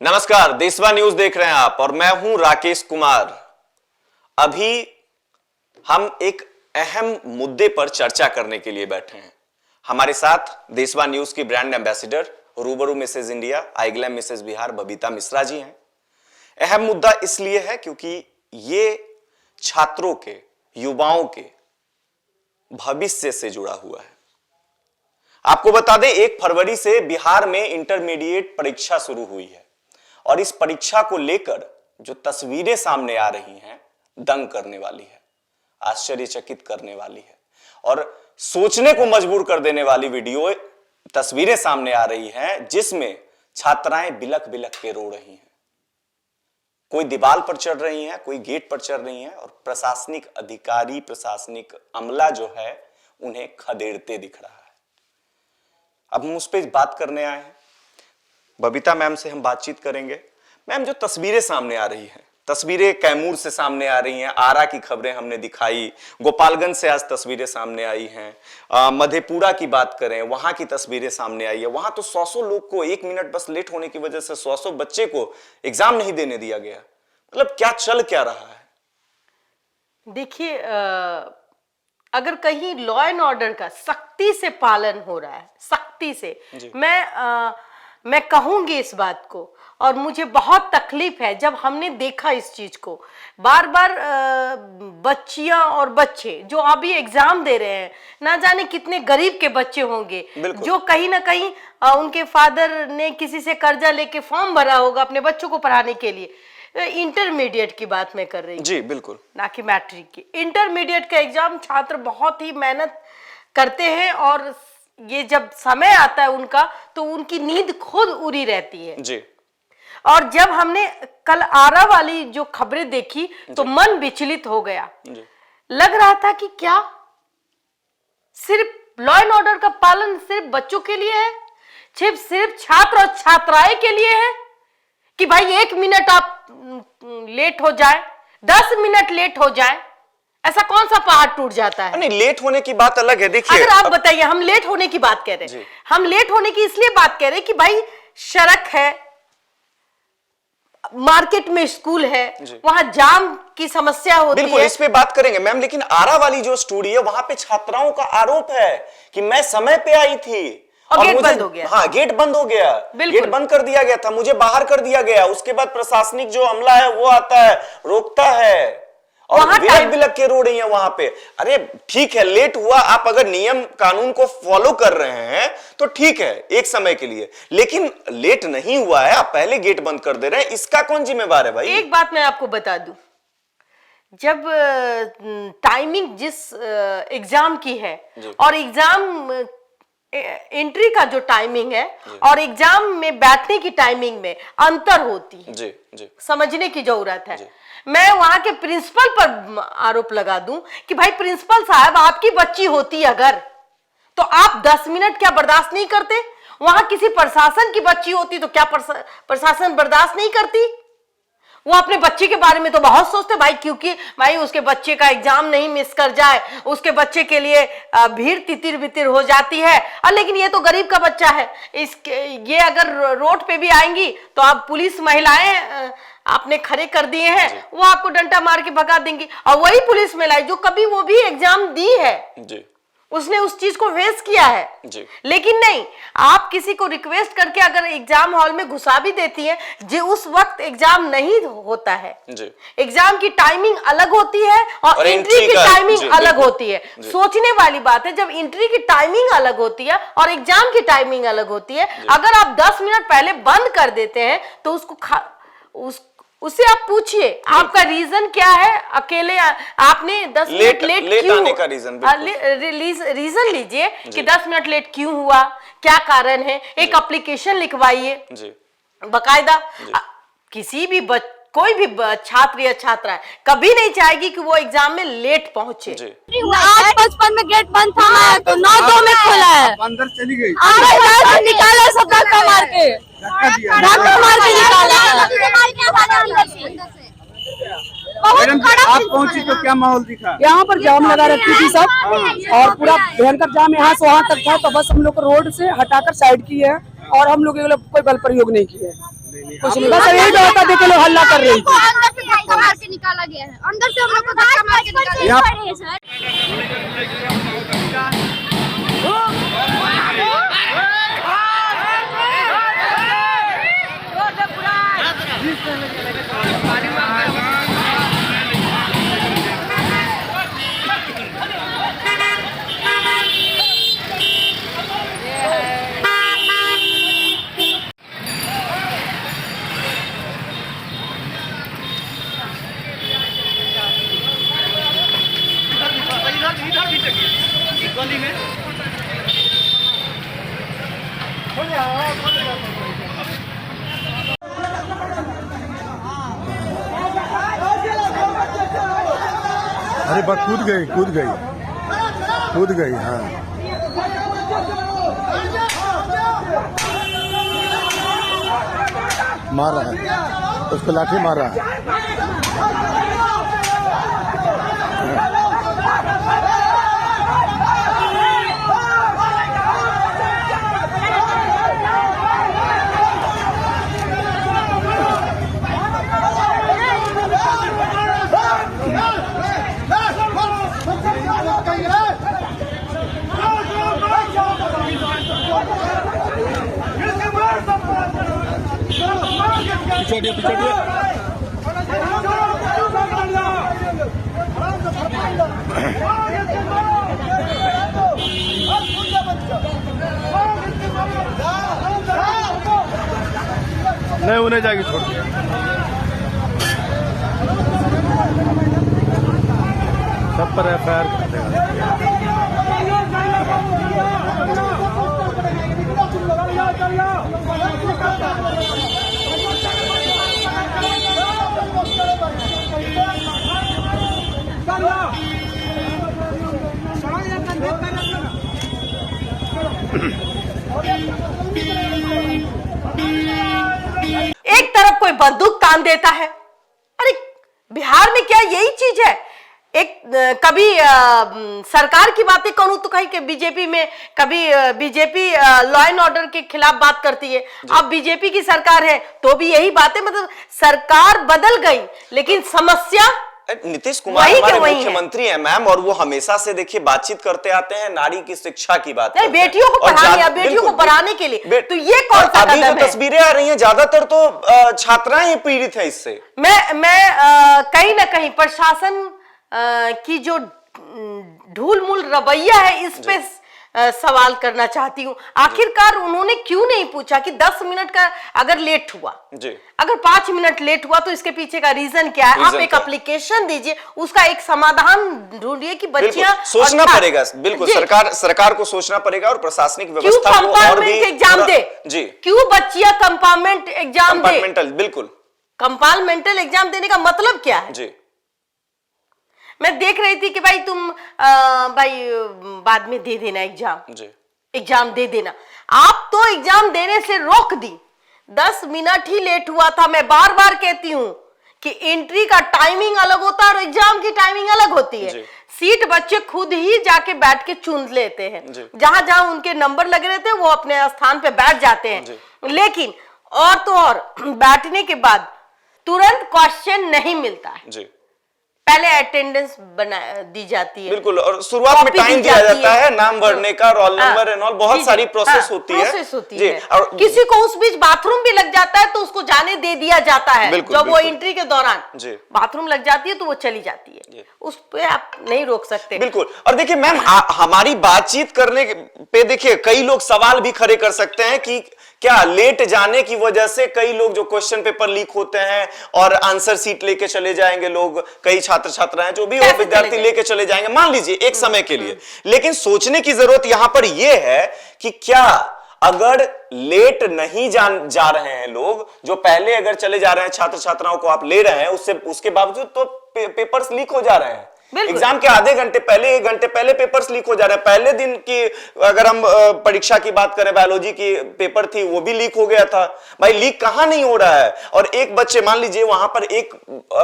नमस्कार, देशवा न्यूज देख रहे हैं आप और मैं हूं राकेश कुमार। अभी हम एक अहम मुद्दे पर चर्चा करने के लिए बैठे हैं। हमारे साथ देशवा न्यूज की ब्रांड एम्बेसडर रूबरू Mrs India iGlam Mrs Bihar Babita Mishra ji हैं। अहम मुद्दा इसलिए है क्योंकि ये छात्रों के, युवाओं के भविष्य से जुड़ा हुआ है। आपको बता दें 1 फरवरी से बिहार में इंटरमीडिएट परीक्षा शुरू हुई है और इस परीक्षा को लेकर जो तस्वीरें सामने आ रही हैं दंग करने वाली है, आश्चर्यचकित करने वाली है और सोचने को मजबूर कर देने वाली वीडियो तस्वीरें सामने आ रही हैं जिसमें छात्राएं बिलख बिलख के रो रही हैं। कोई दीवार पर चढ़ रही हैं, कोई गेट पर चढ़ रही हैं और प्रशासनिक अधिकारी, प्रशासनिक अमला जो है उन्हें खदेड़ते दिख रहा है। अब हम उस पर बात करने आए हैं। बबीता मैम से हम बातचीत करेंगे। मैम, जो तस्वीरें सामने आ रही हैं, तस्वीरें कैमूर से सामने आ रही हैं, आरा की खबरें हमने दिखाई, गोपालगंज से आज तस्वीरें सामने आई हैं, मधेपुरा की बात करें वहां की तस्वीरें सामने आई है। वहां तो 100 लोग को 1 मिनट बस लेट होने की वजह से 100 बच्चे को एग्जाम नहीं देने दिया गया। मतलब क्या चल क्या रहा है? देखिए, अगर कहीं लॉ एंड ऑर्डर का सख्ती से पालन हो रहा है, सख्ती से, मैं कहूंगी इस बात को, और मुझे बहुत तकलीफ है जब हमने देखा इस चीज को। बार बार बच्चियां और बच्चे जो अभी एग्जाम दे रहे हैं, ना जाने कितने गरीब के बच्चे होंगे जो कहीं ना कहीं उनके फादर ने किसी से कर्जा लेके फॉर्म भरा होगा अपने बच्चों को पढ़ाने के लिए। इंटरमीडिएट की बात मैं कर रही हूँ, जी बिल्कुल, ना कि मैट्रिक की। इंटरमीडिएट का एग्जाम छात्र बहुत ही मेहनत करते हैं और ये जब समय आता है उनका तो उनकी नींद खुद उड़ी रहती है जी। और जब हमने कल आरा वाली जो खबरें देखी तो मन विचलित हो गया जी। लग रहा था कि क्या सिर्फ लॉ एंड ऑर्डर का पालन सिर्फ बच्चों के लिए है, सिर्फ छात्र और छात्राएं के लिए है कि भाई 1 मिनट आप लेट हो जाए, 10 मिनट लेट हो जाए, ऐसा कौन सा पहाड़ टूट जाता है? नहीं, लेट होने की बात अलग है। देखिए, अगर आप बताइए, हम लेट होने की बात कह रहे हैं, हम लेट होने की इसलिए बात कह रहे हैं कि भाई सड़क है, मार्केट में स्कूल है, वहां जाम की समस्या होती है। बिल्कुल, इस पे बात करेंगे मैम, लेकिन आरा वाली जो स्टोरी है वहां पे छात्राओं का आरोप है कि मैं समय पे आई थी और गेट बंद हो गया। हाँ, गेट बंद हो गया, गेट बंद कर दिया गया था, मुझे बाहर कर दिया गया। उसके बाद प्रशासनिक जो अमला है वो आता है, रोकता है और बिलख बिलख के रो रही है वहां पे। अरे ठीक है, लेट हुआ, आप अगर नियम कानून को फॉलो कर रहे हैं तो ठीक है एक समय के लिए, लेकिन लेट नहीं हुआ है, आप पहले गेट बंद कर दे रहे हैं, इसका कौन जिम्मेवार है भाई? एक बात मैं आपको बता दूं, जब टाइमिंग जिस एग्जाम की है और एग्जाम एंट्री का जो टाइमिंग है और एग्जाम में बैठने की टाइमिंग में अंतर होती है, जी। समझने की जरूरत है। मैं वहां के प्रिंसिपल पर आरोप लगा दूं कि भाई प्रिंसिपल साहब, आपकी बच्ची होती अगर तो आप 10 मिनट क्या बर्दाश्त नहीं करते? वहां किसी प्रशासन की बच्ची होती तो क्या प्रशासन बर्दाश्त नहीं करती? वो अपने बच्चे के बारे में तो बहुत सोचते भाई, क्योंकि भाई उसके बच्चे का एग्जाम नहीं मिस कर जाए, उसके बच्चे के लिए भीड़ तितिर बितिर हो जाती है। लेकिन ये तो गरीब का बच्चा है, ये अगर रोड पे भी आएंगी तो आप पुलिस महिलाएं आपने खड़े कर दिए हैं, वो आपको डंडा मार के भगा देंगी। और वही पुलिस महिलाएं जो कभी वो भी एग्जाम दी है जी, उसने उस चीज को फेस किया है जी। लेकिन नहीं, आप किसी को रिक्वेस्ट करके अगर एग्जाम हॉल में घुसा भी देती है, जो उस वक्त एग्जाम नहीं होता है जी। एग्जाम की टाइमिंग अलग होती है और एंट्री की टाइमिंग अलग होती है। सोचने वाली बात है, जब एंट्री की टाइमिंग अलग होती है और एग्जाम की टाइमिंग अलग होती है, अगर आप 10 मिनट पहले बंद कर देते हैं तो उससे आप पूछिए आपका रीजन क्या है। अकेले आपने 10 मिनट लेट क्यों आने का रीजन लीजिए कि 10 मिनट लेट क्यों हुआ, क्या कारण है, एक एप्लीकेशन लिखवाइए बकायदा। किसी भी कोई भी छात्र या छात्रा कभी नहीं चाहेगी कि वो एग्जाम में लेट पहुंचे। 8:55 में गेट बंद था तो 9:02 में खुला है, अंदर चली गई, निकाला सब धक्का मार के निकाला। आप पहुंची तो क्या माहौल दिखा? यहाँ पर जाम लगा रखी थी सब और पूरा भयंकर जाम यहाँ से वहाँ तक था, तो बस हम लोग को रोड से हटाकर साइड की है और हम लोग कोई बल प्रयोग नहीं किया है। कुछ नहीं, बस यही व्यवस्था देख के लोग हल्ला कर रहे थे। अंदर से धक्का मार के निकाला गया है, अंदर से हम लोग को धक्का मार के निकाला गया है सर। अरे बस कूद गई हाँ। मारा है उसको, लाठी मारा। नहीं उन्हें जाएगी छोड़ के। सब पर FIR कर देगा। एक तरफ कोई बंदूक तान देता है। अरे बिहार में क्या यही चीज है? एक कभी सरकार की बातें करूं तो कहीं के बीजेपी में, कभी बीजेपी लॉ एंड ऑर्डर के खिलाफ बात करती है। अब बीजेपी की सरकार है तो भी यही बातें, मतलब सरकार बदल गई लेकिन समस्या नीतीश कुमार हमारे मुख्यमंत्री हैं मैम, और वो हमेशा से देखिए बातचीत करते आते हैं नारी की शिक्षा की बात। नहीं, बेटियों को पढ़ाने, बेटियों को पढ़ाने के लिए तो ये कौन सा अभी जो तस्वीरें आ रही हैं ज्यादातर तो छात्राएं ही पीड़ित हैं इससे। मैं कहीं ना कहीं प्रशासन की जो ढूल-मूल रवैया है इस पे सवाल करना चाहती हूँ। आखिरकार उन्होंने क्यों नहीं पूछा कि 10 मिनट का अगर लेट हुआ जी, अगर 5 मिनट लेट हुआ तो इसके पीछे का रीजन क्या है? आप एक एप्लीकेशन दीजिए, उसका एक समाधान ढूंढिए कि बच्चियां सोचना पड़ेगा। बिल्कुल सरकार को सोचना पड़ेगा और प्रशासनिक व्यवस्था को और भी एग्जाम दे जी। क्यों बच्चियां कंपार्टमेंट एग्जाम दे? बिल्कुल कंपार्टमेंटल एग्जाम देने का मतलब क्या है जी? मैं देख रही थी कि भाई तुम बाद में दे देना एग्जाम दे देना। आप तो एग्जाम देने से रोक दी। 10 मिनट ही लेट हुआ था। मैं बार बार कहती हूं कि एंट्री का टाइमिंग अलग होता है और एग्जाम की टाइमिंग अलग होती है। सीट बच्चे खुद ही जाके बैठ के चुन लेते हैं, जहां जहां उनके नंबर लगे रहते हैं वो अपने स्थान पे बैठ जाते हैं। लेकिन और तो और बैठने के बाद तुरंत क्वेश्चन नहीं मिलता है, पहले अटेंडेंस दी जाती है। बिल्कुल, और शुरुआत में टाइम दिया जाता है नाम भरने का, रोल नंबर एंड ऑल, बहुत सारी प्रोसेस होती है। और किसी को उस बीच बाथरूम भी लग जाता है तो उसको जाने दे दिया जाता है। जब वो एंट्री के दौरान बाथरूम लग जाती है तो वो चली जाती है, उस पे आप नहीं रोक सकते। बिल्कुल। और देखिए मैम, हमारी बातचीत करने पे देखिए कई लोग सवाल भी खड़े कर सकते हैं कि क्या लेट जाने की वजह से कई लोग जो क्वेश्चन पेपर लीक होते हैं और आंसर सीट लेके चले जाएंगे लोग, कई छात्र छात्राएं जो भी वो विद्यार्थी लेके चले जाएंगे मान लीजिए एक समय के लिए। लेकिन सोचने की जरूरत यहां पर यह है कि क्या अगर लेट नहीं जा रहे हैं लोग, जो पहले अगर चले जा रहे हैं छात्र छात्राओं को आप ले रहे हैं, उसके बावजूद तो पेपर्स लीक हो जा रहे हैं। बिल्कुल। एग्जाम के आधे घंटे पहले, 1 घंटे पहले पेपर्स लीक हो जा रहे हैं। पहले दिन की अगर हम परीक्षा की बात करें, बायोलॉजी की पेपर थी, वो भी लीक हो गया था। भाई लीक कहां नहीं हो रहा है। और एक बच्चे, मान लीजिए वहां पर एक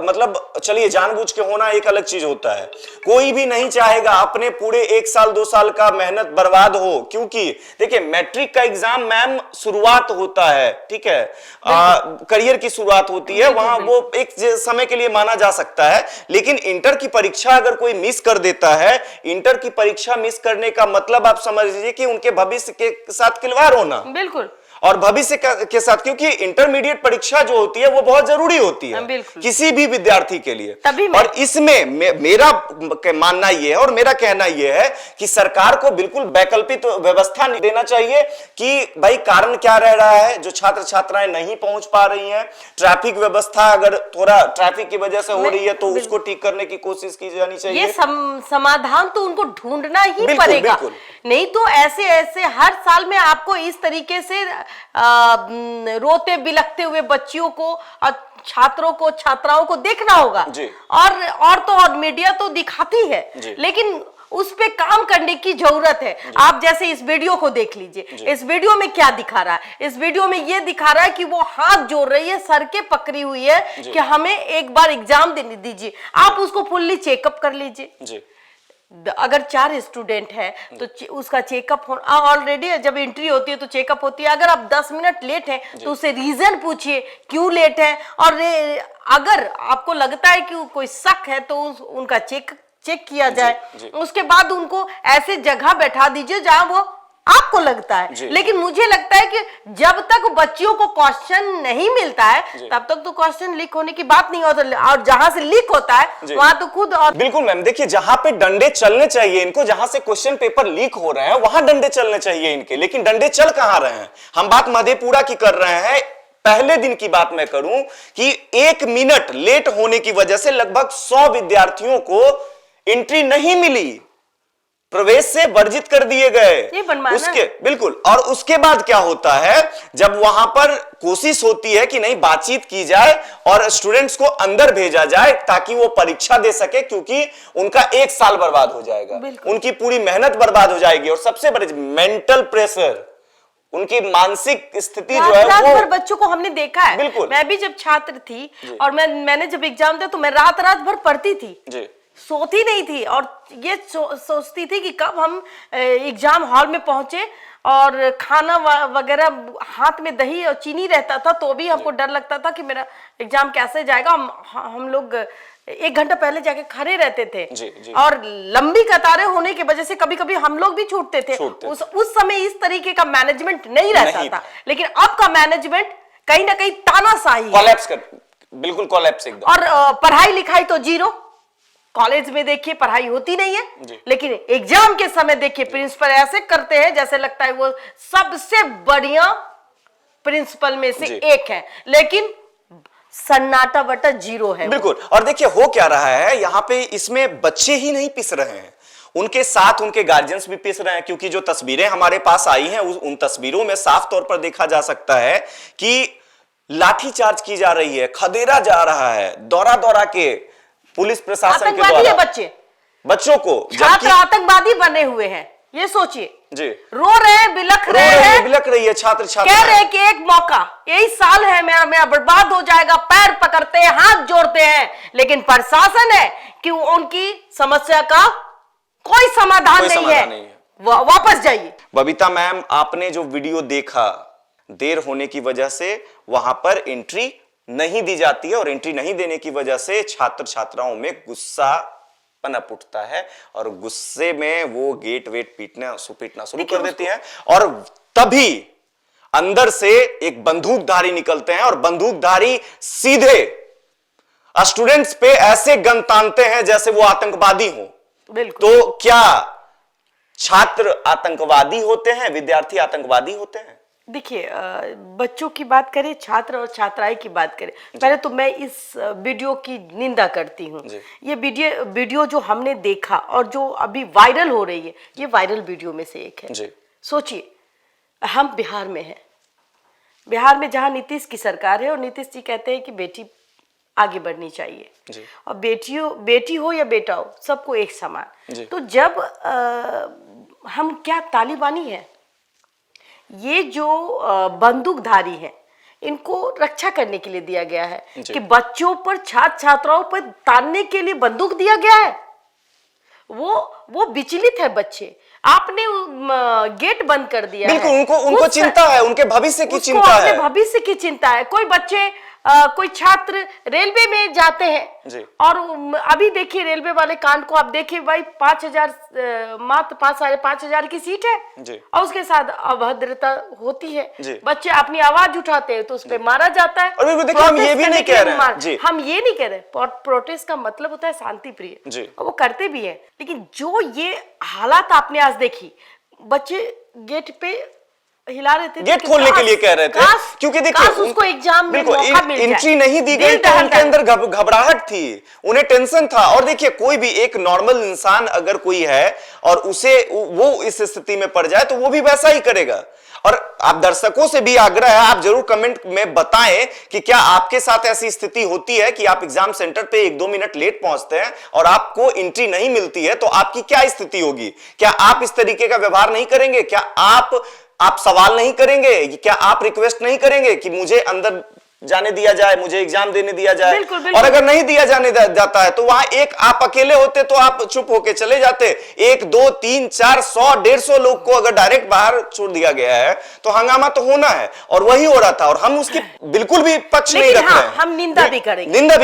मतलब चलिए जानबूझ के होना एक अलग चीज होता है। कोई भी नहीं चाहेगा अपने पूरे 1 साल 2 साल का मेहनत बर्बाद हो, क्योंकि देखिए मैट्रिक का एग्जाम मैम शुरुआत होता है, ठीक है, करियर की शुरुआत होती है, वहां वो एक समय के लिए माना जा सकता है। लेकिन इंटर की परीक्षा अगर कोई मिस कर देता है, इंटर की परीक्षा मिस करने का मतलब आप समझ लीजिए कि उनके भविष्य के साथ खिलवाड़ होना। बिल्कुल। और भविष्य के साथ, क्योंकि इंटरमीडिएट परीक्षा जो होती है वो बहुत जरूरी होती है किसी भी विद्यार्थी के लिए। और इसमें मेरा मानना यह है और मेरा कहना यह है कि सरकार को बिल्कुल वैकल्पिक व्यवस्था देना चाहिए कि भाई कारण क्या रह रहा है जो छात्र छात्राएं नहीं पहुंच पा रही हैं। ट्रैफिक व्यवस्था अगर थोड़ा ट्रैफिक की वजह से हो रही है तो उसको ठीक करने की कोशिश की जानी चाहिए। ये समाधान तो उनको ढूंढना ही पड़ेगा, नहीं तो ऐसे ऐसे हर साल में आपको इस तरीके से रोते बिलखते हुए बच्चियों को और छात्रों को, छात्राओं को देखना होगा। और मीडिया तो दिखाती है, लेकिन उस पे काम करने की जरूरत है। आप जैसे इस वीडियो को देख लीजिए, इस वीडियो में क्या दिखा रहा है? इस वीडियो में ये दिखा रहा है कि वो हाथ जोड़ रही है, सर के पकड़ी हुई है कि हमें एक बार एग्जाम देने दीजिए। आप उसको फुल्ली चेकअप कर लीजिए। अगर 4 स्टूडेंट है तो उसका चेकअप होना ऑलरेडी, जब एंट्री होती है तो चेकअप होती है। अगर आप 10 मिनट लेट हैं तो उससे रीजन पूछिए क्यों लेट है। और अगर आपको लगता है कि कोई शक है तो उनका चेक किया जाए। उसके बाद उनको ऐसे जगह बैठा दीजिए जहां वो आपको लगता है। लेकिन मुझे लगता है कि जब तक बच्चियों को क्वेश्चन नहीं मिलता है तब तक तो क्वेश्चन लीक होने की बात नहीं होती। और जहां से लीक होता है वहां तो खुद और बिल्कुल मैम, देखिए जहां पे डंडे चलने चाहिए इनको, जहां से क्वेश्चन पेपर लीक हो रहे हैं वहां डंडे चलने चाहिए इनके, लेकिन डंडे चल कहां रहे हैं। हम बात मधेपुरा की कर रहे हैं। पहले दिन की बात मैं करूं कि 1 मिनट लेट होने की वजह से लगभग 100 विद्यार्थियों को एंट्री नहीं मिली, प्रवेश से वर्जित कर दिए गए उसके। बिल्कुल। और उसके बाद क्या होता है, जब वहां पर कोशिश होती है कि नहीं बातचीत की जाए और स्टूडेंट्स को अंदर भेजा जाए ताकि वो परीक्षा दे सके, क्योंकि उनका 1 साल बर्बाद हो जाएगा, उनकी पूरी मेहनत बर्बाद हो जाएगी। और सबसे बड़ी मेंटल प्रेशर, उनकी मानसिक स्थिति जो है वो, बच्चों को हमने देखा है। बिल्कुल। मैं भी जब छात्र थी और मैंने जब एग्जाम दिया तो मैं रात भर पढ़ती थी, सोती नहीं थी। और ये सोचती थी कि कब हम एग्जाम हॉल में पहुंचे। और खाना वगैरह, हाथ में दही और चीनी रहता था तो भी हमको डर लगता था कि मेरा एग्जाम कैसे जाएगा। हम लोग 1 घंटा पहले जाके खड़े रहते थे। और लंबी कतारें होने की वजह से कभी कभी हम लोग भी छूटते थे। उस समय इस तरीके का मैनेजमेंट नहीं रहता था। लेकिन अब का मैनेजमेंट कहीं ना कहीं तानाशाही, बिल्कुल कोलैप्स एकदम। और पढ़ाई लिखाई तो जीरो। कॉलेज में देखिए पढ़ाई होती नहीं है, लेकिन एग्जाम के समय देखिए प्रिंसिपल ऐसे करते हैं जैसे लगता है वो सबसे बढ़िया प्रिंसिपल में से एक है, लेकिन सन्नाटा बटा जीरो है। बिल्कुल। और देखिए हो क्या रहा है यहाँ पे, इसमें बच्चे ही नहीं पिस रहे हैं, उनके साथ उनके गार्जियंस भी पिस रहे हैं। क्योंकि जो तस्वीरें हमारे पास आई हैं उन तस्वीरों में साफ तौर पर देखा जा सकता है कि लाठीचार्ज की जा रही है, खदेड़ा जा रहा है, दौरा दौरा के पुलिस प्रशासन के द्वारा बच्चों को। छात्र आतंकवादी बने हुए हैं, ये सोचिए। जी। रो रहे हैं, बिलख रही है छात्र छात्रा, कह रहे हैं कि एक मौका, यही साल है मेरा बर्बाद हो जाएगा। पैर पकड़ते हैं, हाथ जोड़ते हैं, लेकिन प्रशासन है कि उनकी समस्या का कोई समाधान नहीं है। वापस जाइए। बबीता मैम, आपने जो वीडियो देखा, देर होने की वजह से वहां पर एंट्री नहीं दी जाती है और एंट्री नहीं देने की वजह से छात्र छात्राओं में गुस्सा पनप उठता है और गुस्से में वो गेट वेट पीटना शुरू कर देती हैं। और तभी अंदर से एक बंदूकधारी निकलते हैं और बंदूकधारी सीधे स्टूडेंट्स पे ऐसे गन तानते हैं जैसे वो आतंकवादी हो। तो क्या छात्र आतंकवादी होते हैं, विद्यार्थी आतंकवादी होते हैं? देखिए, बच्चों की बात करें, छात्र और छात्राएं की बात करें, पहले तो मैं इस वीडियो की निंदा करती हूँ। ये वीडियो जो हमने देखा और जो अभी वायरल हो रही है, ये वायरल वीडियो में से एक है। सोचिए, हम बिहार में हैं, बिहार में जहाँ नीतीश की सरकार है और नीतीश जी कहते हैं कि बेटी आगे बढ़नी चाहिए। और बेटी हो या बेटा हो, सबको एक समान। तो जब हम क्या तालिबानी है, ये जो बंदूकधारी है, इनको रक्षा करने के लिए दिया गया है कि बच्चों पर, छात्र छात्राओं पर तानने के लिए बंदूक दिया गया है। वो विचलित है बच्चे, आपने गेट बंद कर दिया बिल्कुल, है। उनको चिंता है, उनके भविष्य की चिंता है, भविष्य की चिंता है। कोई बच्चे कोई छात्र रेलवे में जाते हैं और अभी देखिए रेलवे वाले कांड को आप देखिए भाई, 5,000 मात्र 5,500 की सीट है और उसके साथ अभद्रता होती है। बच्चे अपनी आवाज उठाते हैं तो उस पर मारा जाता है। और देखिए हम ये भी नहीं कह रहे हैं, हम ये नहीं कह रहे, प्रोटेस्ट का मतलब होता है शांति प्रिय, और वो करते भी है। लेकिन जो ये हालात आपने आज देखी, बच्चे गेट पे हिला रहे थे, गेट खोलने के लिए कह रहे थे, क्योंकि देखिए उसको एग्जाम में बिल्कुल मौका मिल जाए। एंट्री नहीं दी गई तो उनके अंदर घबराहट थी, उन्हें टेंशन था। और देखिए कोई भी एक नॉर्मल इंसान अगर कोई है और उसे वो इस स्थिति में पड़ जाए तो वो भी वैसा ही करेगा। और आप दर्शकों से भी आग्रह है, आप जरूर कमेंट में बताएं कि क्या आपके साथ ऐसी स्थिति होती है कि आप एग्जाम सेंटर पे 1-2 मिनट लेट पहुंचते हैं और आपको एंट्री नहीं मिलती है, तो आपकी क्या स्थिति होगी? क्या आप इस तरीके का व्यवहार नहीं करेंगे? क्या आप सवाल नहीं करेंगे? क्या आप रिक्वेस्ट नहीं करेंगे कि मुझे अंदर जाने दिया जाए, मुझे एग्जाम देने दिया जाए? बिल्कुल, बिल्कुल। और अगर नहीं दिया जाने जाता है तो वहां एक आप अकेले होते तो आप चुप होके चले जाते। 1, 2, 3, 4, 100, 150 लोग को अगर डायरेक्ट बाहर छोड़ दिया गया है तो हंगामा तो होना है, और वही हो रहा था। और हम उसकी बिल्कुल भी पक्ष नहीं रख रहे हैं, हम निंदा भी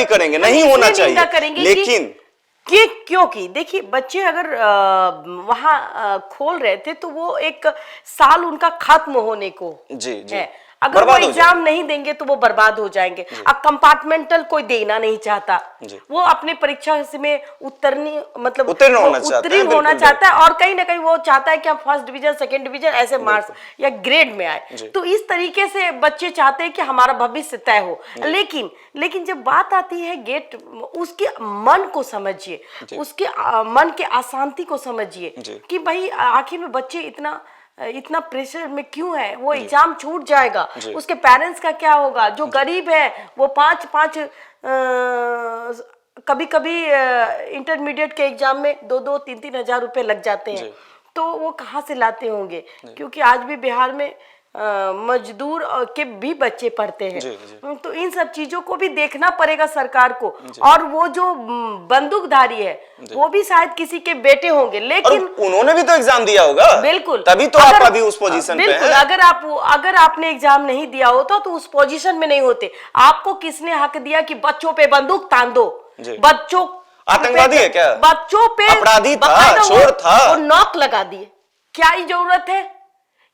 करेंगे, नहीं होना चाहिए। लेकिन क्योंकि देखिए बच्चे अगर वहां खोल रहे थे तो वो एक साल उनका खत्म होने को है। अगर वो एग्जाम नहीं देंगे तो वो बर्बाद हो जाएंगे। अब कंपार्टमेंटल कोई देना नहीं चाहता, वो अपने परीक्षा में उत्तीर्ण होना चाहता है और कहीं ना कहीं वो चाहता है कि हम फर्स्ट डिवीजन, सेकंड डिवीजन ऐसे मार्क्स या ग्रेड में आए। तो इस तरीके से बच्चे चाहते हैं कि हमारा भविष्य तय हो। लेकिन जब बात आती है गेट, उसके मन को समझिए, उसके मन के अशांति को समझिए कि भाई आखिर में बच्चे इतना प्रेशर में क्यों है। वो एग्जाम छूट जाएगा, उसके पेरेंट्स का क्या होगा? जो गरीब है वो 5 कभी इंटरमीडिएट के एग्जाम में 2-2, 3-3 हजार रुपए लग जाते हैं, तो वो कहाँ से लाते होंगे? क्योंकि आज भी बिहार में मजदूर के भी बच्चे पढ़ते हैं। तो इन सब चीजों को भी देखना पड़ेगा सरकार को। और वो जो बंदूकधारी है वो भी शायद किसी के बेटे होंगे, लेकिन उन्होंने भी तो एग्जाम दिया होगा। बिल्कुल, तभी तो आप अभी उस पोजीशन पे हैं। अगर आपने एग्जाम नहीं दिया होता तो उस पोजीशन में नहीं होते। आपको किसने हक दिया कि बच्चों पे बंदूक तान दो? बच्चों आतंकवादी है क्या? बच्चों पे अपराधी था, चोर था, और नॉक लगा दिए। क्या ही जरूरत है?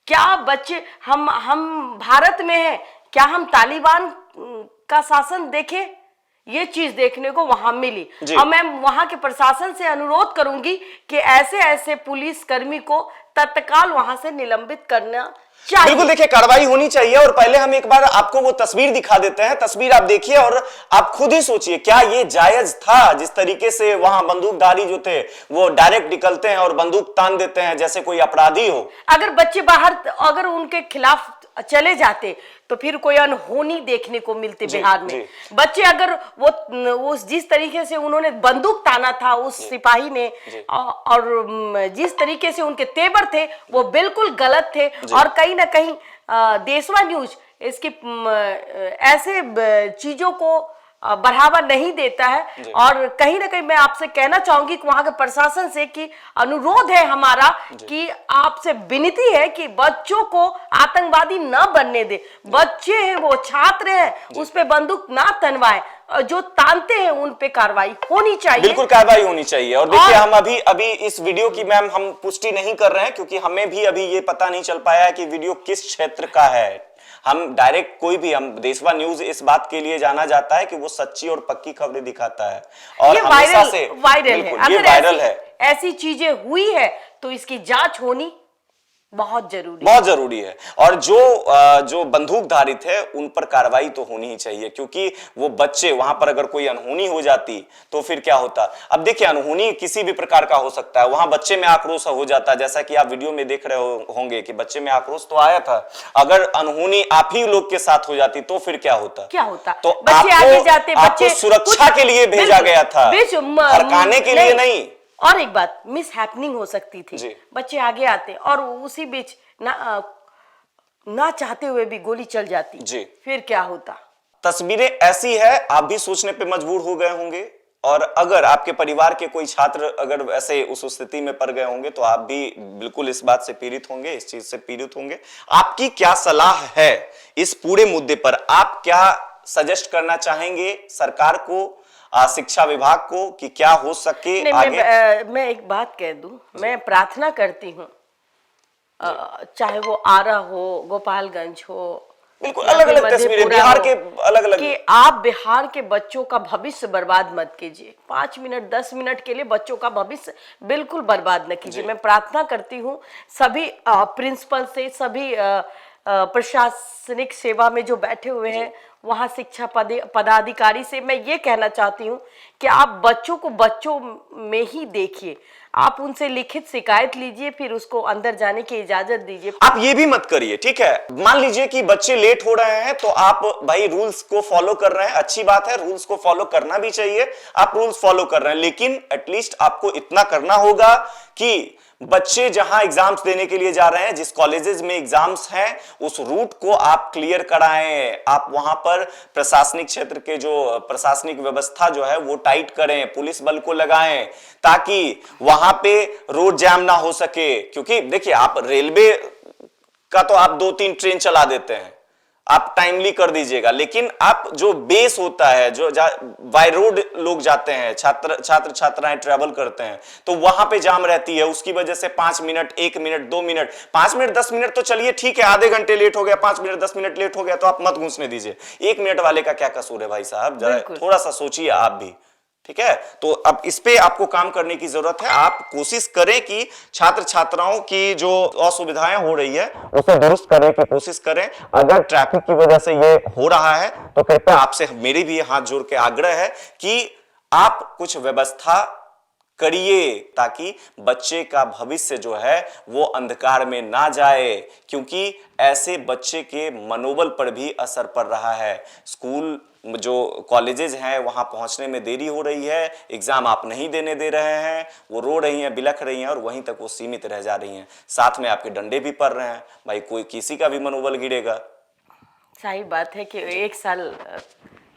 क्या बच्चे हम भारत में हैं, क्या हम तालिबान का शासन देखें? ये चीज देखने को वहां मिली। और मैं वहां के प्रशासन से अनुरोध करूंगी कि ऐसे पुलिस कर्मी को तत्काल वहां से निलंबित करना चाहिए। बिल्कुल, देखिए कार्रवाई होनी चाहिए। और पहले हम एक बार आपको वो तस्वीर दिखा देते हैं। तस्वीर आप देखिए और आप खुद ही सोचिए, क्या ये जायज था जिस तरीके से वहां बंदूकधारी जो थे वो डायरेक्ट निकलते हैं और बंदूक तान देते हैं जैसे कोई अपराधी हो? अगर बच्चे बाहर अगर उनके खिलाफ चले जाते तो फिर कोई अनहोनी देखने को मिलती बिहार में। बच्चे अगर वो जिस तरीके से उन्होंने बंदूक ताना था उस सिपाही ने, और जिस तरीके से उनके तेवर थे वो बिल्कुल गलत थे। और कहीं ना कहीं देशवा न्यूज इसकी ऐसे चीजों को बढ़ावा नहीं देता है। और कहीं ना कहीं मैं आपसे कहना चाहूंगी कि वहां के प्रशासन से कि अनुरोध है हमारा कि आपसे विनती है कि बच्चों को आतंकवादी ना बनने दे। बच्चे हैं, वो छात्र हैं, उस पे बंदूक ना तनवाएं। जो तानते हैं उन पे कार्रवाई होनी चाहिए। बिल्कुल कार्रवाई होनी चाहिए। और देखिए हम अभी इस वीडियो की मैम हम पुष्टि नहीं कर रहे हैं क्योंकि हमें भी अभी ये पता नहीं चल पाया है कि वीडियो किस क्षेत्र का है। हम डायरेक्ट कोई भी, हम देशवा न्यूज इस बात के लिए जाना जाता है कि वो सच्ची और पक्की खबरें दिखाता है। और ये हमेशा से वायरल है। ये वायरल है। ऐसी चीजें हुई है तो इसकी जांच होनी बहुत जरूरी बहुत जरूरी है। और जो बंदूकधारित है उन पर कार्रवाई तो होनी ही चाहिए, क्योंकि वो बच्चे, वहां पर अगर कोई अनहोनी हो जाती तो फिर क्या होता। अब देखिए, अनहोनी किसी भी प्रकार का हो सकता है, वहां बच्चे में आक्रोश हो जाता, जैसा कि आप वीडियो में देख रहे होंगे कि बच्चे में आक्रोश तो आया था। अगर अनहोनी आप ही लोग के साथ हो जाती तो फिर क्या होता, तो बच्चे आगे जाते, आपको सुरक्षा के लिए भेजा गया था, भड़काने के लिए नहीं। और एक बात, मिस हैपनिंग हो सकती थी, बच्चे आगे आते और उसी बीच ना चाहते हुए भी गोली चल जाती जी, फिर क्या होता। तस्वीरें ऐसी है, आप भी सोचने पे मजबूर हो गए होंगे। और अगर आपके परिवार के कोई छात्र अगर ऐसे उस स्थिति में पड़ गए होंगे तो आप भी बिल्कुल इस बात से पीड़ित होंगे, इस चीज से पीड़ित होंगे। आपकी क्या सलाह है इस पूरे मुद्दे पर? आप क्या सजेस्ट करना चाहेंगे सरकार को, शिक्षा विभाग को, कि क्या हो सके आगे? मैं एक बात कह दूं, मैं प्रार्थना करती हूं, चाहे वो आरा हो, गोपालगंज हो, बिल्कुल अलग अलग तस्वीरें, बिहार के अलग अलग, कि आप बिहार के बच्चों का भविष्य बर्बाद मत कीजिए। 5 मिनट 10 मिनट के लिए बच्चों का भविष्य बिल्कुल बर्बाद न कीजिए। मैं प्रार्थना करती हूँ सभी प्रिंसिपल से, सभी प्रशासनिक सेवा में जो बैठे हुए हैं, वहां शिक्षा पदाधिकारी से मैं ये कहना चाहती हूँ कि आप बच्चों को बच्चों में ही देखिए, आप उनसे लिखित शिकायत लीजिए, फिर उसको अंदर जाने की इजाजत दीजिए। आप ये भी मत करिए, ठीक है? मान लीजिए कि बच्चे लेट हो रहे हैं तो आप भाई रूल्स को फॉलो कर रहे हैं, अच्छी बात है, रूल्स को फॉलो करना भी चाहिए, आप रूल्स फॉलो कर रहे हैं, लेकिन एटलीस्ट आपको इतना करना होगा कि बच्चे जहां एग्जाम्स देने के लिए जा रहे हैं, जिस कॉलेजेस में एग्जाम्स हैं, उस रूट को आप क्लियर कराएं। आप वहां पर प्रशासनिक क्षेत्र के जो प्रशासनिक व्यवस्था जो है वो टाइट करें, पुलिस बल को लगाएं, ताकि वहां पे रोड जैम ना हो सके। क्योंकि देखिए, आप रेलवे का तो आप 2-3 ट्रेन चला देते हैं, आप टाइमली कर दीजिएगा, लेकिन आप जो बेस होता है, जो बाय रोड लोग जाते हैं, छात्र छात्राएं ट्रैवल करते हैं, तो वहां पे जाम रहती है, उसकी वजह से 5 minute 1 minute 2 minute 5 minute 10 minute तो चलिए ठीक है, आधे घंटे लेट हो गया, 5 मिनट 10 मिनट लेट हो गया तो आप मत घुसने दीजिए। 1 मिनट वाले का क्या कसूर है भाई साहब, जरा थोड़ा सा सोचिए आप भी, ठीक है? तो अब इस पे आपको काम करने की जरूरत है। आप कोशिश करें कि छात्र छात्राओं की जो असुविधाएं हो रही है उसे दुरुस्त करने की कोशिश करें। अगर ट्रैफिक की वजह से ये हो रहा है तो कृपया आपसे मेरी भी हाथ जोड़ के आग्रह है कि आप कुछ व्यवस्था करिए, ताकि बच्चे का भविष्य जो है वो अंधकार में ना जाए, क्योंकि ऐसे बच्चे के मनोबल पर भी असर पड़ रहा है। स्कूल जो कॉलेजेस हैं वहां पहुंचने में देरी हो रही है, एग्जाम आप नहीं देने दे रहे हैं, वो रो रही हैं, बिलख रही हैं और वहीं तक वो सीमित रह जा रही हैं, साथ में आपके डंडे भी पड़ रहे हैं। भाई कोई किसी का भी मनोबल गिरेगा। सही बात है कि 1 साल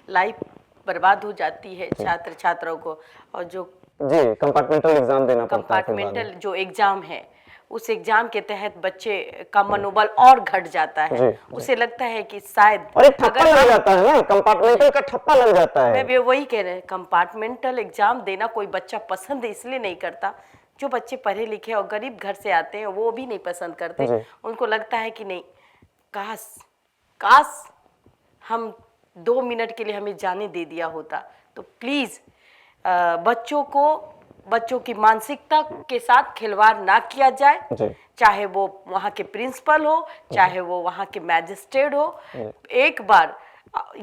लाइफ बर्बाद हो जाती है छात्र छात्राओं को, और जो जी कंपार्टमेंटल एग्जाम देना पड़ता है, कंपार्टमेंटल जो एग्जाम है उस एग्जाम के तहत बच्चे का मनोबल और घट जाता है। उसे लगता है कि शायद और एक ठप्पा लग जाता है ना, कंपार्टमेंटल का ठप्पा लग जाता है। मैं भी वही कह रहे हैं, कंपार्टमेंटल एग्जाम देना कोई बच्चा पसंद इसलिए नहीं करता, जो बच्चे पढ़े लिखे और गरीब घर से आते हैं वो भी नहीं पसंद करते। उनको लगता है कि नहीं, काश हम 2 मिनट के लिए हमें जाने दे दिया होता। तो प्लीज बच्चों की मानसिकता के साथ खिलवाड़ ना किया जाए, चाहे वो वहाँ के प्रिंसिपल हो, चाहे वो वहाँ के मैजिस्ट्रेट हो। एक बार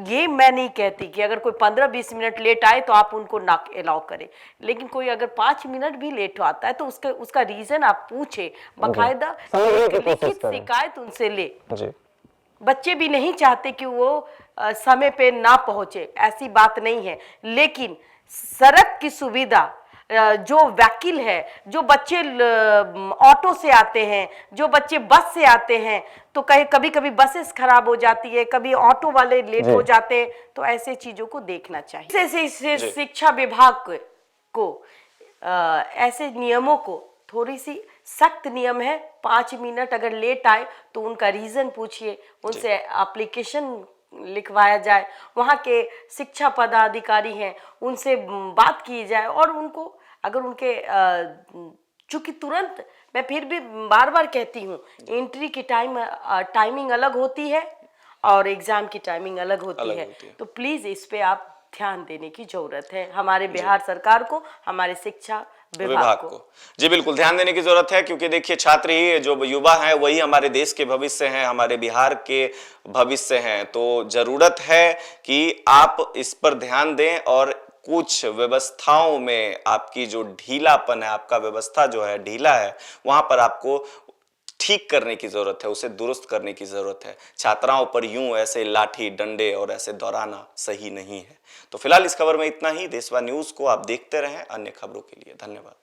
ये मैं नहीं कहती कि अगर कोई 15-20 मिनट लेट आए तो आप उनको ना अलाउ करें, लेकिन कोई अगर 5 मिनट भी लेट आता है तो उसका रीजन आप पूछे, बाकायदा लिखित शिकायत उनसे ले। बच्चे भी नहीं चाहते कि वो समय पे ना पहुंचे, ऐसी बात नहीं है, लेकिन सड़क की सुविधा, जो वकील है, जो बच्चे ऑटो से आते हैं, जो बच्चे बस से आते हैं, तो कभी कभी बसेस खराब हो जाती है, कभी ऑटो वाले लेट हो जाते हैं, तो ऐसे चीजों को देखना चाहिए। शिक्षा विभाग को ऐसे नियमों को, थोड़ी सी सख्त नियम है, 5 मिनट अगर लेट आए तो उनका रीजन पूछिए, उनसे एप्लीकेशन लिखवाया जाए, वहाँ के शिक्षा पदाधिकारी हैं उनसे बात की जाए, और उनको अगर उनके चूंकि तुरंत, मैं फिर भी बार बार कहती हूँ, एंट्री की टाइमिंग अलग होती है और एग्जाम की टाइमिंग अलग होती है, तो प्लीज इस पे आप ध्यान देने की जरूरत है, हमारे बिहार सरकार को, हमारे शिक्षा विभाग को। जी बिल्कुल ध्यान देने की जरूरत है, क्योंकि देखिए छात्र ही जो युवा हैं वही हमारे देश के भविष्य हैं, हमारे बिहार के भविष्य हैं। तो जरूरत है कि आप इस पर ध्यान दें और कुछ व्यवस्थाओं में आपकी जो ढीलापन है, आपका व्यवस्था जो है ढीला है, वहां पर आपको ठीक करने की जरूरत है, उसे दुरुस्त करने की जरूरत है। छात्राओं पर यूं ऐसे लाठी डंडे और ऐसे दौराना सही नहीं है। तो फिलहाल इस खबर में इतना ही। देशवा न्यूज को आप देखते रहें अन्य खबरों के लिए। धन्यवाद।